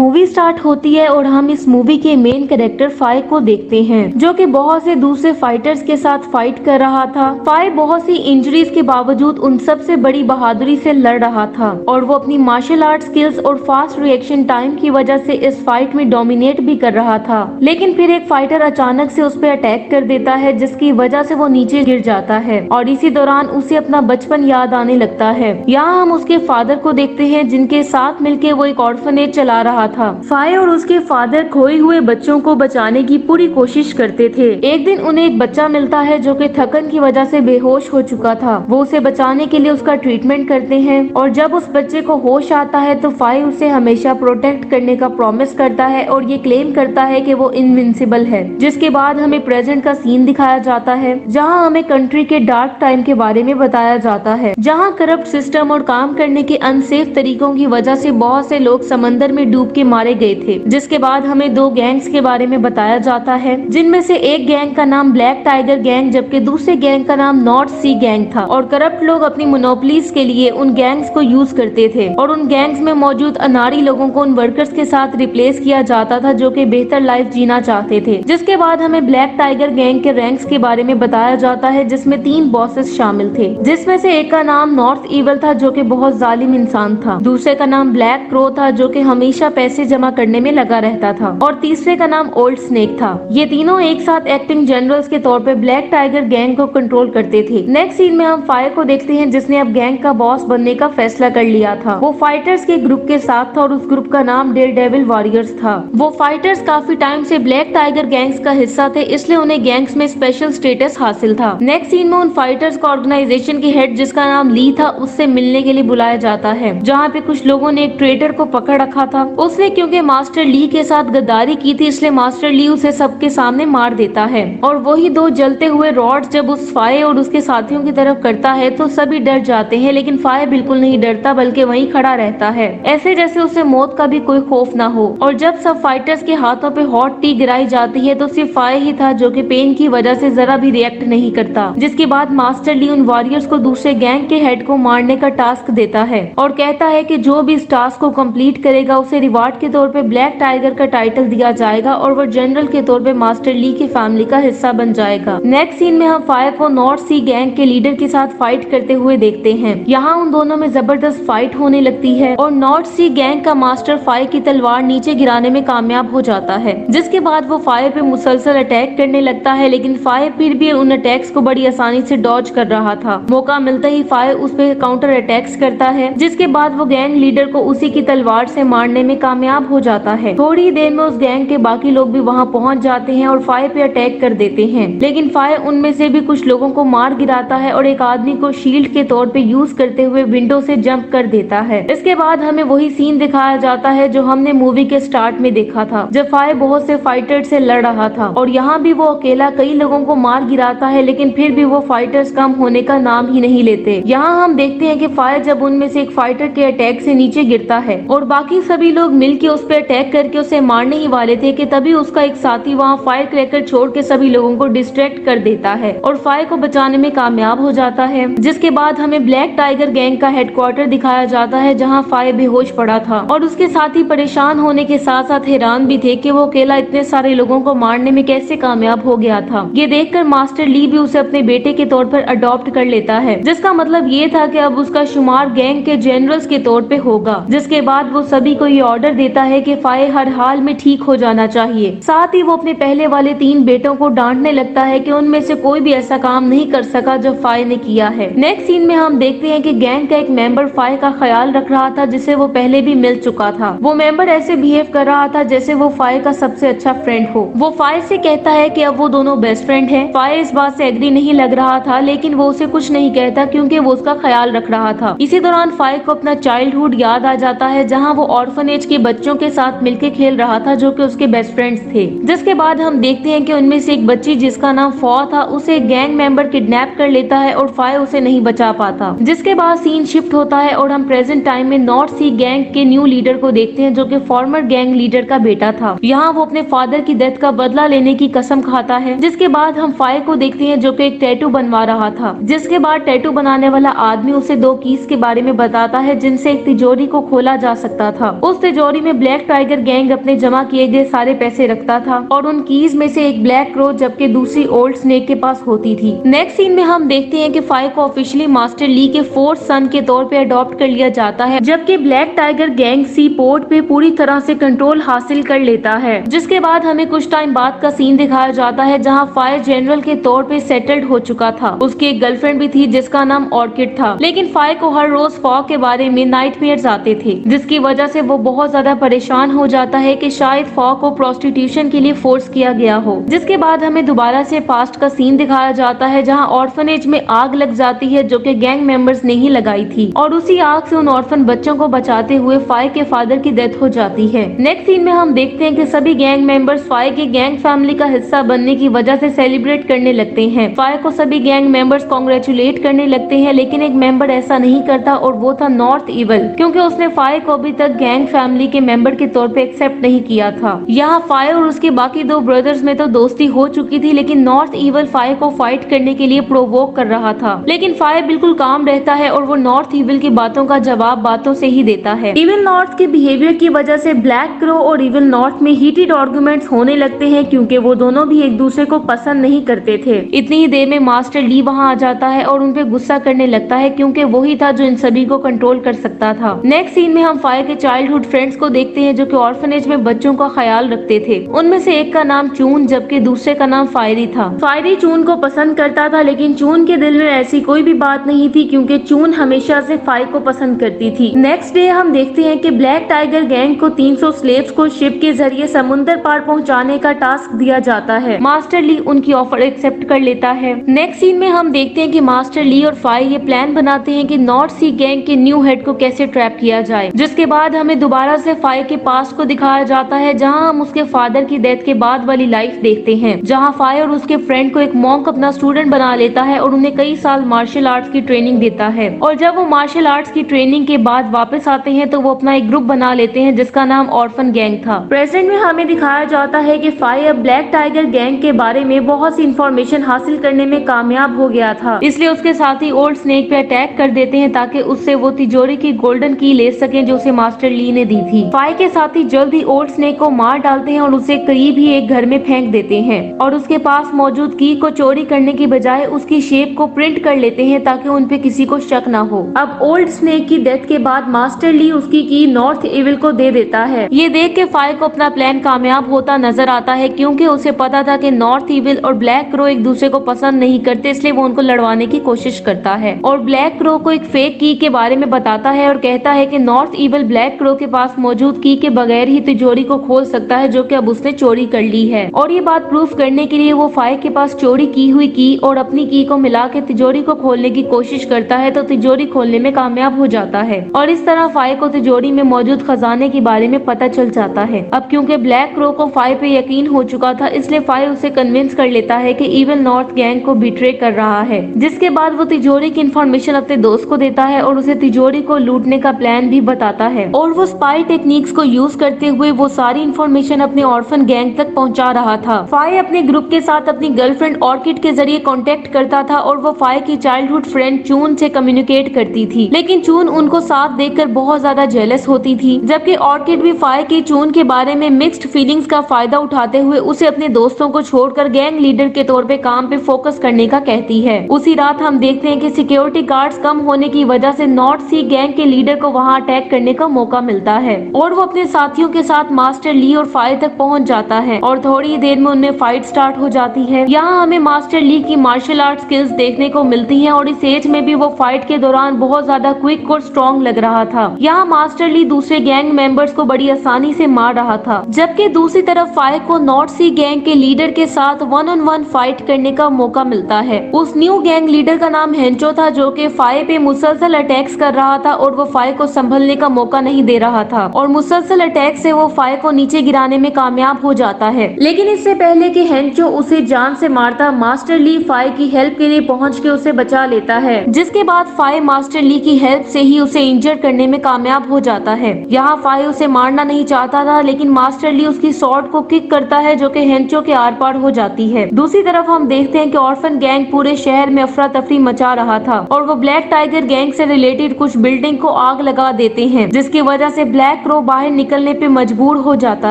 Movie start होती है और हम इस मूवी के मेन कैरेक्टर फाई को देखते हैं, जो कि बहुत से दूसरे फाइटर्स के साथ फाइट कर रहा था। फाई बहुत सी इंजरीज के बावजूद उन सबसे बड़ी बहादुरी से लड़ रहा था और वो अपनी मार्शल आर्ट स्किल्स और फास्ट रिएक्शन टाइम की वजह से इस फाइट में डोमिनेट भी कर रहा था। लेकिन फिर एक फाइटर अचानक से उस पर अटैक कर देता है, जिसकी वजह से वो नीचे गिर जाता है और इसी दौरान उसे अपना बचपन याद आने लगता है। यहाँ हम उसके फादर को देखते हैं, जिनके साथ मिलकर वो एक ऑर्फनेज चला रहा था। फाई और उसके फादर खोए हुए बच्चों को बचाने की पूरी कोशिश करते थे। एक दिन उन्हें एक बच्चा मिलता है जो कि थकन की वजह से बेहोश हो चुका था। वो उसे बचाने के लिए उसका ट्रीटमेंट करते हैं और जब उस बच्चे को होश आता है तो फाई उसे हमेशा प्रोटेक्ट करने का प्रॉमिस करता है और ये क्लेम करता है कि वो इनविंसिबल है। जिसके बाद हमें प्रेजेंट का सीन दिखाया जाता है, जहाँ हमें कंट्री के डार्क टाइम के बारे में बताया जाता है, जहाँ करप्ट सिस्टम और काम करने के अनसेफ तरीकों की वजह से बहुत से लोग समंदर में डूब के मारे गए थे। जिसके बाद हमें दो गैंग्स के बारे में बताया जाता है, जिनमें से एक गैंग का नाम ब्लैक टाइगर गैंग जबकि दूसरे गैंग का नाम नॉर्थ सी गैंग था। और करप्ट लोग अपनी मोनोपोलीज के लिए उन गैंग्स को यूज करते थे और उन गैंग्स में मौजूद अनाड़ी लोगों को उन वर्कर्स के साथ रिप्लेस किया जाता था जो कि बेहतर लाइफ जीना चाहते थे। जिसके बाद हमें ब्लैक टाइगर गैंग के रैंक्स के बारे में बताया जाता है, जिसमें 3 बॉसेस शामिल थे, जिसमें से एक का नाम नॉर्थ ईवल था जो कि बहुत जालिम इंसान था, दूसरे का नाम ब्लैक क्रो था जो कि हमेशा पैसे जमा करने में लगा रहता था और तीसरे का नाम ओल्ड स्नेक था। ये तीनों एक साथ एक्टिंग जनरल्स के तौर पे ब्लैक टाइगर गैंग को कंट्रोल करते थे। नेक्स्ट सीन में हम फायर को देखते हैं, जिसने अब गैंग का बॉस बनने का फैसला कर लिया था। वो फाइटर्स के ग्रुप के साथ था और उस ग्रुप का नाम डेयरडेविल वॉरियर्स था। वो फाइटर्स काफी टाइम से ब्लैक टाइगर गैंग्स का हिस्सा थे, इसलिए उन्हें गैंग्स में स्पेशल स्टेटस हासिल था। नेक्स्ट सीन में उन फाइटर्स को ऑर्गेनाइजेशन की हेड जिसका नाम ली था उससे मिलने के लिए बुलाया जाता है, जहाँ पे कुछ लोगों ने एक ट्रेडर को पकड़ रखा था। उसने क्योंकि मास्टर ली के साथ गद्दारी की थी, इसलिए मास्टर ली उसे सबके सामने मार देता है और वही 2 जलते हुए रॉड्स जब उस फाय और उसके साथियों की तरफ करता है तो सभी डर जाते हैं, लेकिन फाय बिल्कुल नहीं डरता बल्कि वहीं खड़ा रहता है, ऐसे जैसे उसे मौत का भी कोई खौफ ना हो। और जब सब फाइटर्स के हाथों पे हॉट टी गिराई जाती है तो सिर्फ फाय ही था जो कि पेन की वजह से जरा भी रिएक्ट नहीं करता। जिसके बाद मास्टर ली उन वॉरियर्स को दूसरे गैंग के हेड को मारने का टास्क देता है और कहता है कि जो भी इस टास्क को कंप्लीट करेगा उसे रिवार्ड के तौर पे ब्लैक टाइगर का टाइटल दिया जाएगा और वो जनरल के तौर पे मास्टर ली की फैमिली का हिस्सा बन जाएगा। नेक्स्ट सीन में हम फायर को नॉर्थ सी गैंग के लीडर के साथ फाइट करते हुए देखते हैं। यहाँ उन दोनों में जबरदस्त फाइट होने लगती है और नॉर्थ सी गैंग का मास्टर फायर की तलवार नीचे गिराने में कामयाब हो जाता है। जिसके बाद वो फायर पे मुसलसल अटैक करने लगता है, लेकिन फायर फिर भी उन अटैक्स को बड़ी आसानी से डॉज कर रहा था। मौका मिलते ही फायर उस पे काउंटर अटैक्स करता है, जिसके बाद वो गैंग लीडर को उसी की तलवार से मारने में कामयाब हो जाता है। थोड़ी देर में उस गैंग के बाकी लोग भी वहां पहुंच जाते हैं और फायर पे अटैक कर देते हैं, लेकिन फायर उनमें से भी कुछ लोगों को मार गिराता है और एक आदमी को शील्ड के तौर पे यूज करते हुए विंडो से जंप कर देता है। इसके बाद हमें वही सीन दिखाया जाता है जो हमने मूवी के स्टार्ट में देखा था, जब फायर बहुत से फाइटर से लड़ रहा था और यहाँ भी वो अकेला कई लोगों को मार गिराता है, लेकिन फिर भी वो फाइटर्स कम होने का नाम ही नहीं लेते। यहाँ हम देखते हैं कि फायर जब उनमें से एक फाइटर के अटैक से नीचे गिरता है और बाकी सभी लोग मिलके उस पर अटैक करके उसे मारने ही वाले थे कि तभी उसका एक साथी वहाँ फायर क्रैकर छोड़ के सभी लोगों को डिस्ट्रैक्ट कर देता है और फायर को बचाने में कामयाब हो जाता है। जिसके बाद हमें ब्लैक टाइगर गैंग का हेडक्वार्टर दिखाया जाता है, जहाँ फायर बेहोश पड़ा था और उसके साथी परेशान होने के साथ साथ हैरान भी थे कि वो अकेला इतने सारे लोगों को मारने में कैसे कामयाब हो गया था। ये देखकर मास्टर ली भी उसे अपने बेटे के तौर पर अडॉप्ट कर लेता है, जिसका मतलब ये था कि अब उसका शुमार गैंग के जनरल्स के तौर पे होगा। जिसके बाद वो सभी को ये ऑर्डर देता है कि फायर हर हाल में ठीक हो जाना चाहिए। साथ ही वो अपने पहले वाले 3 बेटों को डांटने लगता है कि उनमें से कोई भी ऐसा काम नहीं कर सका जो फायर ने किया है। नेक्स्ट सीन में हम देखते हैं कि गैंग का एक मेंबर फायर का ख्याल रख रहा था, जिसे वो पहले भी मिल चुका था। वो मेंबर ऐसे बिहेव कर रहा था जैसे वो फायर का सबसे अच्छा फ्रेंड हो। वो फायर से कहता है कि अब वो दोनों बेस्ट फ्रेंड हैं। फायर इस बात से एग्री नहीं लग रहा था, लेकिन वो उसे कुछ नहीं कहता क्योंकि वो उसका ख्याल रख रहा था। इसी दौरान फायर को अपना चाइल्डहुड याद आ जाता है, जहाँ वो ऑर्फनेज के बच्चों के साथ मिलकर खेल रहा था जो कि उसके बेस्ट फ्रेंड्स थे। जिसके बाद हम देखते हैं कि उनमें से एक बच्ची जिसका नाम फॉ था उसे गैंग मेंबर किडनैप कर लेता है और फायर उसे नहीं बचा पाता। जिसके बाद सीन शिफ्ट होता है और हम प्रेजेंट टाइम में नॉर्थ सी गैंग के न्यू लीडर को देखते हैं, जो कि फॉर्मर गैंग लीडर का बेटा था। यहाँ वो अपने फादर की डेथ का बदला लेने की कसम खाता है। जिसके बाद हम फायर को देखते हैं जो कि एक टैटू बनवा रहा था। जिसके बाद टैटू बनाने वाला आदमी उसे 2 कीज के बारे में बताता है, जिनसे एक तिजोरी को खोला जा सकता था। उस तिजोरी तिजोरी में ब्लैक टाइगर गैंग अपने जमा किए गए सारे पैसे रखता था और उन कीज में से एक ब्लैक क्रो जबकि दूसरी ओल्ड स्नेक के पास होती थी। नेक्स्ट सीन में हम देखते हैं कि फाई को ऑफिशियली मास्टर ली के फोर्थ सन के तौर पे अडॉप्ट कर लिया जाता है, जबकि ब्लैक टाइगर गैंग सी पोर्ट पे पूरी तरह से कंट्रोल हासिल कर लेता है। जिसके बाद हमें कुछ टाइम बाद का सीन दिखाया जाता है जहाँ फाई जनरल के तौर पे सेटल्ड हो चुका था। उसकी एक गर्लफ्रेंड भी थी जिसका नाम ऑर्किड था, लेकिन फाई को हर रोज फॉग के बारे में नाइटमेयर्स आते थे, जिसकी वजह से वो बहुत ज्यादा परेशान हो जाता है कि शायद फॉग को प्रोस्टिट्यूशन के लिए फोर्स किया गया हो। जिसके बाद हमें दोबारा से पास्ट का सीन दिखाया जाता है जहां ऑर्फनेज में आग लग जाती है जो कि गैंग मेंबर्स ने ही लगाई थी और उसी आग से उन ऑर्फन बच्चों को बचाते हुए फाई के फादर की डेथ हो जाती है। नेक्स्ट सीन में हम देखते हैं कि सभी गैंग मेंबर्स फाई के गैंग फैमिली का हिस्सा बनने की वजह से सेलिब्रेट करने लगते हैं। फाई को सभी गैंग मेंबर्स कांग्रेचुलेट करने लगते हैं, लेकिन एक मेंबर ऐसा नहीं करता और वो था नॉर्थ इवल, क्योंकि उसने फाई को अभी तक गैंग फैमिली के मेंबर के तौर पे एक्सेप्ट नहीं किया था। यहाँ फाई और उसके बाकी दो ब्रदर्स में तो दोस्ती हो चुकी थी, लेकिन नॉर्थ इवल फाई को फाइट करने के लिए प्रोवोक कर रहा था, लेकिन फाई बिल्कुल काम रहता है और वो नॉर्थ इवल की बातों का जवाब बातों से ही देता है। इवल नॉर्थ के बिहेवियर की वजह से ब्लैक क्रो और इवल नॉर्थ में हीटेड आर्गुमेंट्स होने लगते हैं, क्योंकि वो दोनों भी एक दूसरे को पसंद नहीं करते थे। इतनी ही देर में मास्टर ली वहाँ आ जाता है और उन पे गुस्सा करने लगता है, क्योंकि वही था जो इन सभी को कंट्रोल कर सकता था। नेक्स्ट सीन में हम फाई के चाइल्डहुड फ्रेंड्स को देखते हैं जो कि ऑर्फनेज में बच्चों का ख्याल रखते थे। उनमें से एक का नाम चून जबकि दूसरे का नाम फायरी था। फायरी चून को पसंद करता था, लेकिन चून के दिल में ऐसी कोई भी बात नहीं थी, क्योंकि चून हमेशा से फाई को पसंद करती थी। नेक्स्ट डे हम देखते हैं कि ब्लैक टाइगर गैंग को 300 स्लेव्स को शिप के जरिए समुद्र पार पहुंचाने का टास्क दिया जाता है। मास्टर ली उनकी ऑफर एक्सेप्ट कर लेता है। नेक्स्ट सीन में हम देखते हैं कि मास्टर ली और फाई ये प्लान बनाते हैं कि नॉर्थ सी गैंग के न्यू हेड को कैसे ट्रैप किया जाए। जिसके बाद हमें दोबारा से फाई के पास्ट को दिखाया जाता है, जहां हम उसके फादर की डेथ के बाद वाली लाइफ देखते हैं, जहां फाई और उसके फ्रेंड को एक मॉन्क अपना स्टूडेंट बना लेता है और उन्हें कई साल मार्शल आर्ट्स की ट्रेनिंग देता है। और जब वो मार्शल आर्ट्स की ट्रेनिंग के बाद वापस आते हैं तो वो अपना एक ग्रुप बना लेते हैं जिसका नाम ऑर्फन गैंग था। प्रेजेंट में हमें दिखाया जाता है कि फाई अब ब्लैक टाइगर गैंग के बारे में बहुत सी इंफॉर्मेशन हासिल करने में कामयाब हो गया था, इसलिए उसके साथ ही ओल्ड स्नेक पे अटैक कर देते हैं ताकि उससे वो तिजोरी की गोल्डन की ले सके जो उसे मास्टर ली ने दी थी। फाई के साथ ही जल्द ही ओल्ड स्नेक को मार डालते हैं और उसे करीब ही एक घर में फेंक देते हैं और उसके पास मौजूद की को चोरी करने की बजाय उसकी शेप को प्रिंट कर लेते हैं ताकि उन पे किसी को शक न हो। अब ओल्ड स्नेक की डेथ के बाद मास्टर ली उसकी की नॉर्थ इविल को दे देता है। ये देख के फाई को अपना प्लान कामयाब होता नजर आता है, क्योंकि उसे पता था कि नॉर्थ इविल और ब्लैक क्रो एक दूसरे को पसंद नहीं करते, इसलिए वो उनको लड़वाने की कोशिश करता है और ब्लैक क्रो को एक फेक की के बारे में बताता है और कहता है कि नॉर्थ इविल ब्लैक क्रो के पास मौजूद की के बगैर ही तिजोरी को खोल सकता है, जो कि अब उसने चोरी कर ली है। और ये बात प्रूफ करने के लिए वो फाई के पास चोरी की हुई की और अपनी की को मिला के तिजोरी को खोलने की कोशिश करता है, तो तिजोरी खोलने में कामयाब हो जाता है और इस तरह फाई को तिजोरी में मौजूद खजाने के बारे में पता चल जाता है। अब क्योंकि ब्लैक क्रो को फाई पे यकीन हो चुका था, इसलिए फाई उसे कन्विंस कर लेता है कि इविल नॉर्थ गैंग को बिट्रे कर रहा है, जिसके बाद वो तिजोरी की इंफॉर्मेशन अपने दोस्त को देता है और उसे तिजोरी को लूटने का प्लान भी बताता है और वो स्पाई टेक्निक्स को यूज करते हुए वो सारी इंफॉर्मेशन अपने ऑर्फन गैंग तक पहुंचा रहा था। फाई अपने ग्रुप के साथ अपनी गर्लफ्रेंड ऑर्किड के जरिए कांटेक्ट करता था और वो फाई की चाइल्डहुड फ्रेंड चून से कम्युनिकेट करती थी, लेकिन चून उनको साथ देखकर बहुत ज्यादा जेलस होती थी, जबकि ऑर्किड भी फाई की चून के बारे में मिक्स्ड फीलिंग्स का फायदा उठाते हुए उसे अपने दोस्तों को छोड़कर गैंग लीडर के तौर पे काम पे फोकस करने का कहती है। उसी रात हम देखते हैं कि सिक्योरिटी गार्ड्स कम होने की वजह से नॉर्थ सी गैंग के लीडर को वहां अटैक करने का मौका मिलता है और वो अपने साथियों के साथ मास्टर ली और फाई तक पहुंच जाता है और थोड़ी देर में उनमें फाइट स्टार्ट हो जाती है। यहाँ हमें मास्टर ली की मार्शल आर्ट स्किल्स देखने को मिलती हैं और इस एज में भी वो फाइट के दौरान बहुत ज्यादा क्विक और स्ट्रॉन्ग लग रहा था। यहाँ मास्टर ली दूसरे गैंग मेंबर्स को बड़ी आसानी से मार रहा था, जबकि दूसरी तरफ फाई को नॉर्थ सी गैंग के लीडर के साथ 1-on-1 फाइट करने का मौका मिलता है। उस न्यू गैंग लीडर का नाम हेंचो था, जो कि फाई पे मुसलसल अटैक्स कर रहा था और वो फाई को संभलने का मौका नहीं दे रहा था और मुसलसल अटैक से वो फाई को नीचे गिराने में कामयाब हो जाता है। लेकिन इससे पहले कि हेंचो उसे जान से मारता, मास्टर ली फाई की हेल्प के लिए पहुंच के उसे बचा लेता है, जिसके बाद फाई मास्टर ली की हेल्प से ही उसे इंजर करने में कामयाब हो जाता है। यहाँ फाई उसे मारना नहीं चाहता था, लेकिन मास्टर ली उसकी स्वॉर्ड को किक करता है, जो कि हेंचो के आर पार हो जाती है। दूसरी तरफ हम देखते हैं कि ऑर्फन गैंग पूरे शहर में अफरा तफरी मचा रहा था और वो ब्लैक टाइगर गैंग से रिलेटेड कुछ बिल्डिंग को आग लगा देते हैं, जिसकी वजह से ब्लैक ब्लैक क्रो बाहर निकलने पे मजबूर हो जाता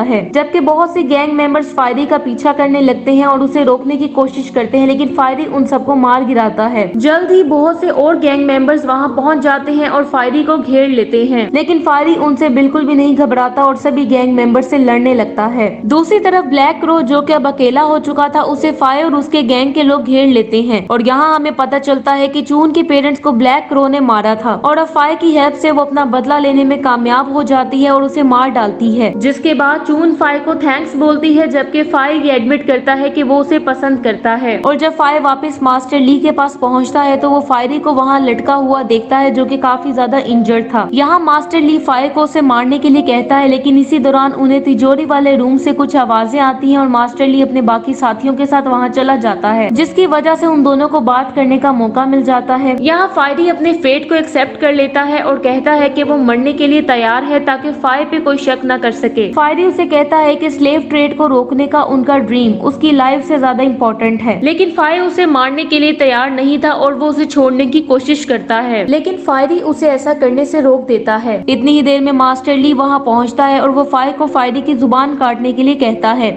है, जबकि बहुत से गैंग मेंबर्स फायरी का पीछा करने लगते हैं और उसे रोकने की कोशिश करते हैं, लेकिन फायरी उन सबको मार गिराता है। जल्द ही बहुत से और गैंग मेंबर्स वहां पहुंच जाते हैं और फायरी को घेर लेते हैं, लेकिन फायरी उनसे बिल्कुल भी नहीं घबराता और सभी गैंग मेंबर्स से लड़ने लगता है। दूसरी तरफ ब्लैक क्रो, जो कि अब अकेला हो चुका था, उसे फायर और उसके गैंग के लोग घेर लेते हैं और यहाँ हमें पता चलता है कि चून के पेरेंट्स को ब्लैक क्रो ने मारा था और अब फायर की हेल्प से वो अपना बदला लेने में कामयाब हो जाती है और उसे मार डालती है, जिसके बाद चून फायर को थैंक्स बोलती है, जबकि फायर ये एडमिट करता है कि वो उसे पसंद करता है। और जब फायर वापस मास्टर ली के पास पहुंचता है तो वो फायरी को वहां लटका हुआ देखता है, जो कि काफी ज्यादा इंजर्ड था। यहाँ मास्टर ली फायर को उसे मारने के लिए कहता है, लेकिन इसी दौरान उन्हें तिजोरी वाले रूम से कुछ आवाजें आती हैं और मास्टर ली अपने बाकी साथियों के साथ वहां चला जाता है, जिसकी वजह से उन दोनों को बात करने का मौका मिल जाता है। यहाँ फायरी अपने फेट को एक्सेप्ट कर लेता है और कहता है कि वो मरने के लिए तैयार है ताकि फायर पे कोई शक न कर सके। फायरी उसे कहता है कि स्लेव ट्रेड को रोकने का उनका ड्रीम उसकी लाइफ से ज्यादा इम्पोर्टेंट है, लेकिन फायर उसे मारने के लिए तैयार नहीं था और वो उसे छोड़ने की कोशिश करता है, लेकिन फायरी उसे ऐसा करने से रोक देता है। इतनी ही देर में मास्टर ली वहां पहुंचता है और वो फायर को फायरी की जुबान काटने के लिए कहता है।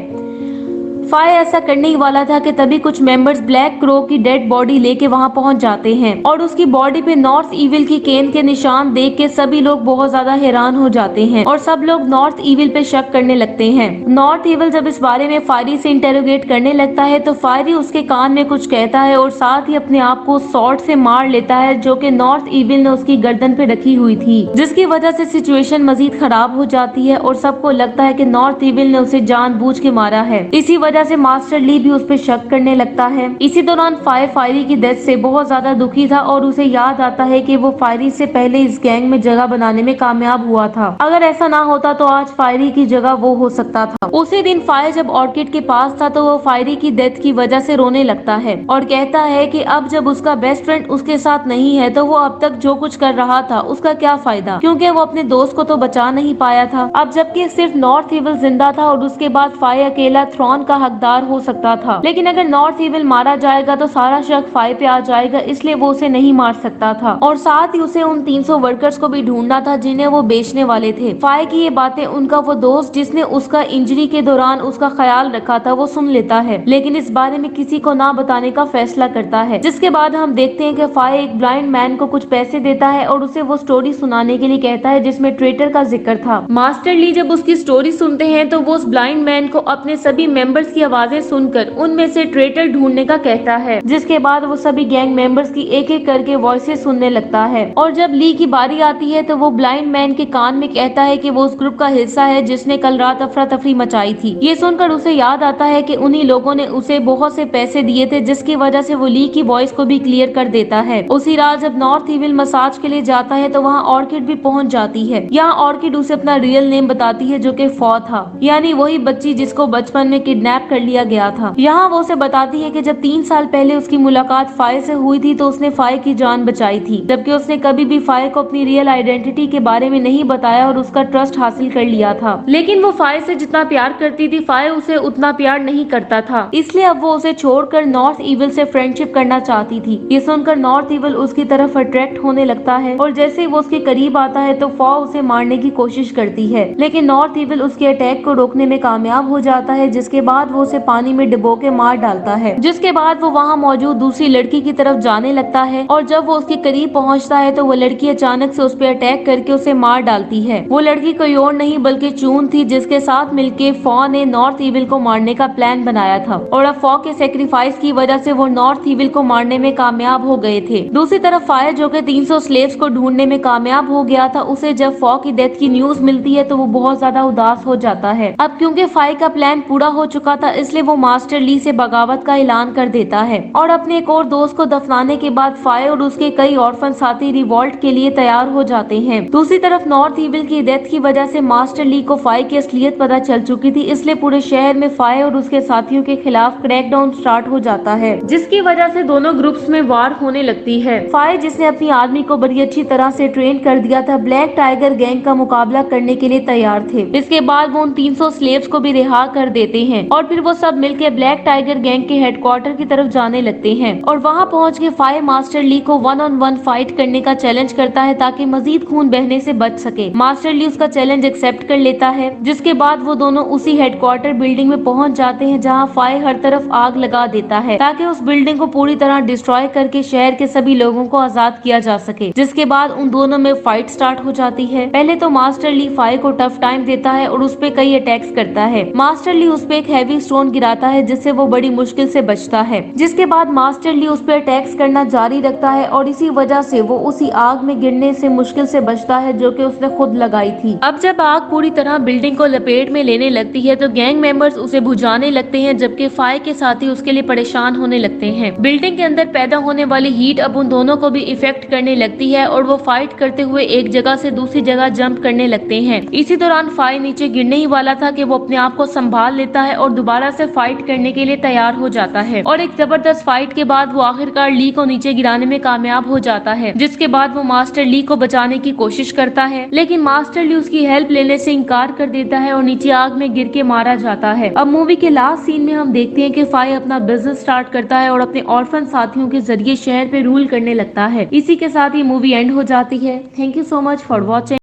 फायर ऐसा करने ही वाला था कि तभी कुछ मेंबर्स ब्लैक क्रो की डेड बॉडी लेके वहां पहुंच जाते हैं और उसकी बॉडी पे नॉर्थ इविल की केन के निशान देख के सभी लोग बहुत ज्यादा हैरान हो जाते हैं और सब लोग नॉर्थ इविल पे शक करने लगते हैं। नॉर्थ इविल जब इस बारे में फायरी से इंटेरोगेट करने लगता है तो फायरी उसके कान में कुछ कहता है और साथ ही अपने आप को सॉर्ड से मार लेता है, जो कि नॉर्थ इविल ने उसकी गर्दन पे रखी हुई थी, जिसकी वजह से सिचुएशन मजीद खराब हो जाती है और सबको लगता है कि नॉर्थ इविल ने उसे जानबूझ के मारा है। इसी वजह से मास्टर ली भी उस पर शक करने लगता है। इसी दौरान फायरी की डेथ से बहुत ज्यादा दुखी था और उसे याद आता है कि वो फायरी से पहले इस गैंग में जगह बनाने में कामयाब हुआ था। अगर ऐसा ना होता तो आज फायरी की जगह वो हो सकता था। उसी दिन फायर जब ऑर्किड के पास था तो वो फायरी की डेथ की वजह से रोने लगता है और कहता है कि अब जब उसका बेस्ट फ्रेंड उसके साथ नहीं है तो वो अब तक जो कुछ कर रहा था उसका क्या फायदा, क्योंकि वो अपने दोस्त को तो बचा नहीं पाया था। अब जबकि सिर्फ नॉर्थ इविल जिंदा था और उसके बाद फायर अकेला थ्रोन का हकदार हो सकता था, लेकिन अगर नॉर्थ इविल मारा जाएगा तो सारा शक फायर पे आ जाएगा, इसलिए वो उसे नहीं मार सकता था और साथ ही उसे उन 300 वर्कर्स को भी ढूंढना था जिन्हें वो बेचने वाले थे। फायर की ये बातें उनका वो दोस्त जिसने उसका इंजरी के दौरान उसका ख्याल रखा था वो सुन लेता है, लेकिन इस बारे में किसी को ना बताने का फैसला करता है, जिसके बाद हम देखते हैं कि फायर एक ब्लाइंड मैन को कुछ पैसे देता है और उसे वो स्टोरी सुनाने के लिए कहता है जिसमें ट्रेटर का जिक्र था। मास्टर ली जब उसकी स्टोरी सुनते हैं तो वो उस ब्लाइंड मैन को अपने सभी मेंबर्स की आवाजें सुनकर उनमें से ट्रेटर ढूंढने का कहता है, जिसके बाद वो सभी गैंग मेंबर्स की एक एक करके वॉइसेस सुनने लगता है और जब ली की बारी आती है तो वो ब्लाइंड मैन के कान में कहता है कि वो उस ग्रुप का हिस्सा है जिसने कल रात अफरा तफरी मचाई थी। ये सुनकर उसे याद आता है कि उन्हीं लोगों ने उसे बहुत से पैसे दिए थे, जिसकी वजह से वो ली की वॉइस को भी क्लियर कर देता है। उसी रात जब नॉर्थ इविल मसाज के लिए जाता है तो वहाँ ऑर्किड भी पहुँच जाती है। यहाँ ऑर्किड उसे अपना रियल नेम बताती है, जो कि फॉ था, यानी वही बच्ची जिसको बचपन में किडनैप कर लिया गया था। यहाँ वो उसे बताती है कि जब 3 साल पहले उसकी मुलाकात फायर से हुई थी तो उसने फायर की जान बचाई थी, जबकि उसने कभी भी फायर को अपनी रियल आइडेंटिटी के बारे में नहीं बताया और उसका ट्रस्ट हासिल कर लिया था। लेकिन वो फायर से जितना प्यार करती थी फायर उसे उतना प्यार नहीं करता था, इसलिए अब वो उसे छोड़कर नॉर्थ इविल से फ्रेंडशिप करना चाहती थी। ये सुनकर नॉर्थ इविल उसकी तरफ अट्रैक्ट होने लगता है और जैसे ही वो उसके करीब आता है तो फॉ उसे मारने की कोशिश करती है, लेकिन नॉर्थ इविल उसके अटैक को रोकने में कामयाब हो जाता है, जिसके बाद वो उसे पानी में डुबो के मार डालता है। जिसके बाद वो वहाँ मौजूद दूसरी लड़की की तरफ जाने लगता है और जब वो उसके करीब पहुँचता है तो वो लड़की अचानक से उस पर अटैक करके उसे मार डालती है। वो लड़की कोई और नहीं बल्कि चून थी, जिसके साथ मिलके फॉ ने नॉर्थ इविल को मारने का प्लान बनाया था और अब फॉ के सेक्रीफाइस की वजह से वो नॉर्थ इविल को मारने में कामयाब हो गए थे। दूसरी तरफ फायर, जो कि 300 स्लेव्स को ढूंढने में कामयाब हो गया था, उसे जब फॉ की डेथ की न्यूज मिलती है तो वो बहुत ज्यादा उदास हो जाता है। अब क्योंकि फायर का प्लान पूरा हो चुका था इसलिए वो मास्टर ली से बगावत का ऐलान कर देता है और अपने एक और दोस्त को दफनाने के बाद फायर और उसके कई ऑर्फन साथी रिवॉल्ट के लिए तैयार हो जाते हैं। दूसरी तरफ नॉर्थ इविल की डेथ की वजह से मास्टर ली को फायर की असलियत पता चल चुकी थी, इसलिए पूरे शहर में फायर और उसके साथियों के खिलाफ क्रैकडाउन स्टार्ट हो जाता है, जिसकी वजह से दोनों ग्रुप्स में वार होने लगती है। फायर, जिसने अपनी आर्मी को बड़ी अच्छी तरह से ट्रेन कर दिया था, ब्लैक टाइगर गैंग का मुकाबला करने के लिए तैयार थे। इसके बाद वो उन 300 स्लेव्स को भी रिहा कर देते हैं और फिर फिर वो सब मिलकर ब्लैक टाइगर गैंग के हेडक्वार्टर की तरफ जाने लगते हैं और वहाँ पहुँच के फाई मास्टर ली को 1-on-1 फाइट करने का चैलेंज करता है ताकि मजीद खून बहने से बच सके। मास्टर ली उसका चैलेंज एक्सेप्ट कर लेता है, जिसके बाद वो दोनों उसी हेडक्वार्टर बिल्डिंग में पहुंच जाते हैं जहां फाई हर तरफ आग लगा देता है ताकि उस बिल्डिंग को पूरी तरह डिस्ट्रॉय करके शहर के सभी लोगों को आजाद किया जा सके। जिसके बाद उन दोनों में फाइट स्टार्ट हो जाती है। पहले तो मास्टर ली फाई को टफ टाइम देता है और उस पे कई अटैक्स करता है। मास्टर ली उस पे एक हैवी स्टोन गिराता है जिससे वो बड़ी मुश्किल से बचता है। जिसके बाद मास्टर ली उस पे अटैक्स करना जारी रखता है और इसी वजह से वो उसी आग में गिरने से मुश्किल से बचता है जो कि उसने खुद लगाई थी। अब जब आग पूरी तरह बिल्डिंग को लपेट में लेने लगती है तो गैंग मेंबर्स उसे बुझाने लगते हैं, जबकि फाई के साथी उसके लिए परेशान होने लगते हैं। बिल्डिंग के अंदर पैदा होने वाली हीट अब उन दोनों को भी इफेक्ट करने लगती है और वो फाइट करते हुए एक जगह से दूसरी जगह जंप करने लगते हैं। इसी दौरान फाई नीचे गिरने ही वाला था कि वो अपने आप को संभाल लेता है और दोबारा से फाइट करने के लिए तैयार हो जाता है और एक जबरदस्त फाइट के बाद वो आखिरकार ली को नीचे गिराने में कामयाब हो जाता है। जिसके बाद वो मास्टर ली को बचाने की कोशिश करता है, लेकिन मास्टर ली उसकी हेल्प लेने से इनकार कर देता है और नीचे आग में गिर के मारा जाता है। अब मूवी के लास्ट सीन में हम देखते हैं कि फाई अपना बिजनेस स्टार्ट करता है और अपने ऑर्फन साथियों के जरिए शहर पे रूल करने लगता है। इसी के साथ ये मूवी एंड हो जाती है। Thank you so much for watching.